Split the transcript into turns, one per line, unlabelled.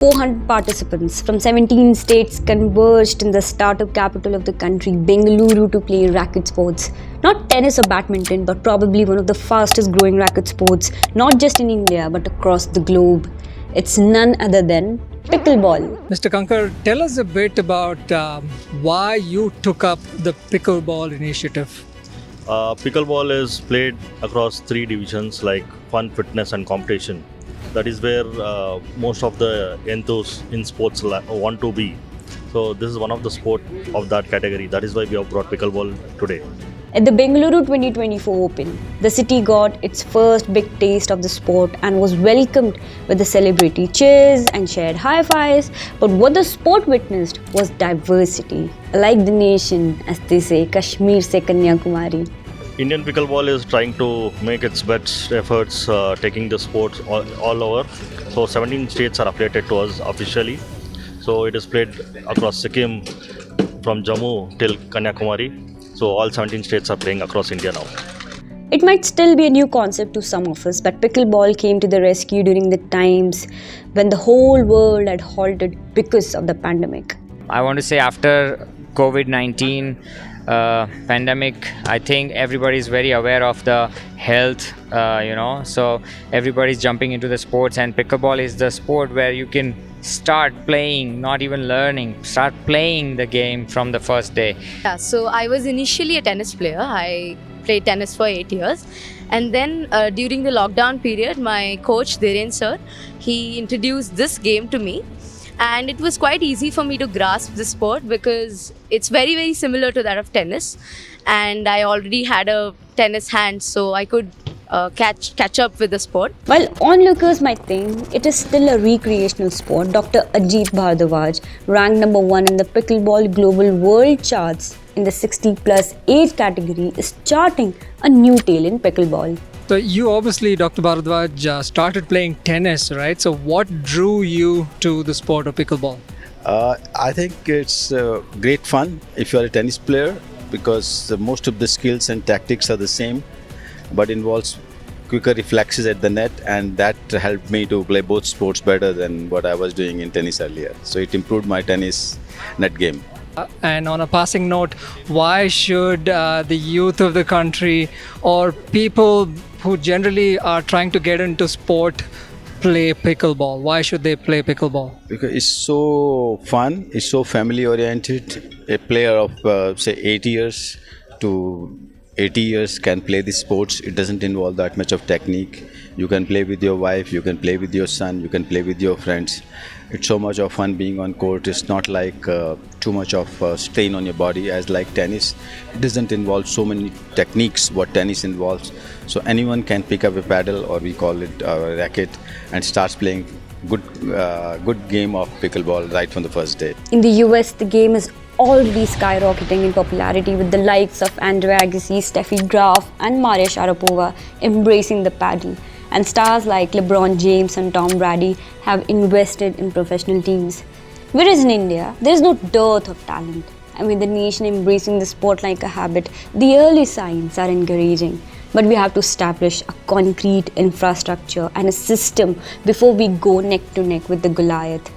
400 participants from 17 states converged in the startup capital of the country, Bengaluru, to play racket sports. Not tennis or badminton, but probably one of the fastest growing racket sports, not just in India, but across the globe. It's none other than pickleball.
Mr. Kankar, tell us a bit about why you took up the pickleball initiative.
Pickleball is played across 3 divisions like fun, fitness and competition. That is where most of the enthusiasts in sports want to be. So this is one of the sport of that category. That is why we have brought pickleball today.
At the Bengaluru 2024 Open, the city got its first big taste of the sport and was welcomed with the celebrity cheers and shared high fives. But what the sport witnessed was diversity. Like the nation, as they say, Kashmir se Kanyakumari.
Indian pickleball is trying to make its best efforts taking the sports all over. So 17 states are affiliated to us officially. So it is played across Sikkim from Jammu till Kanyakumari. So all 17 states are playing across India now.
It might still be a new concept to some of us, but pickleball came to the rescue during the times when the whole world had halted because of the pandemic.
I want to say after COVID-19 pandemic, I think everybody's very aware of the health, so everybody's jumping into the sports, and pickleball is the sport where you can start playing, not even learning, start playing the game from the first day.
Yeah, so I was initially a tennis player. I played tennis for 8 years. And then during the lockdown period, my coach, Dhiren sir, he introduced this game to me. And it was quite easy for me to grasp the sport because it's very, very similar to that of tennis. And I already had a tennis hand, so I could catch up with the sport.
While onlookers might think it is still a recreational sport, Dr. Ajit Bhardwaj, ranked number 1 in the pickleball global world charts in the 60+ age category, is charting a new tale in pickleball.
So you obviously, Dr. Bharadwaj, started playing tennis, right? So what drew you to the sport of pickleball?
I think it's great fun if you are a tennis player because most of the skills and tactics are the same, but involves quicker reflexes at the net, and that helped me to play both sports better than what I was doing in tennis earlier. So it improved my tennis net game.
And on a passing note, why should the youth of the country or people who generally are trying to get into sport play pickleball? Why should they play pickleball?
Because it's so fun, it's so family oriented. A player of say 8 years to 80 years can play these sports. It doesn't involve that much of technique. You can play with your wife, you can play with your son, you can play with your friends. It's so much of fun being on court. It's not like too much of strain on your body as like tennis. It doesn't involve so many techniques what tennis involves. So anyone can pick up a paddle, or we call it a racket, and starts playing good game of pickleball right from the first day.
In the US, the game is already skyrocketing in popularity with the likes of Andre Agassi, Steffi Graf and Maria Sharapova embracing the paddle. And stars like LeBron James and Tom Brady have invested in professional teams. Whereas in India, there is no dearth of talent. And with the nation embracing the sport like a habit, the early signs are encouraging. But we have to establish a concrete infrastructure and a system before we go neck to neck with the Goliath.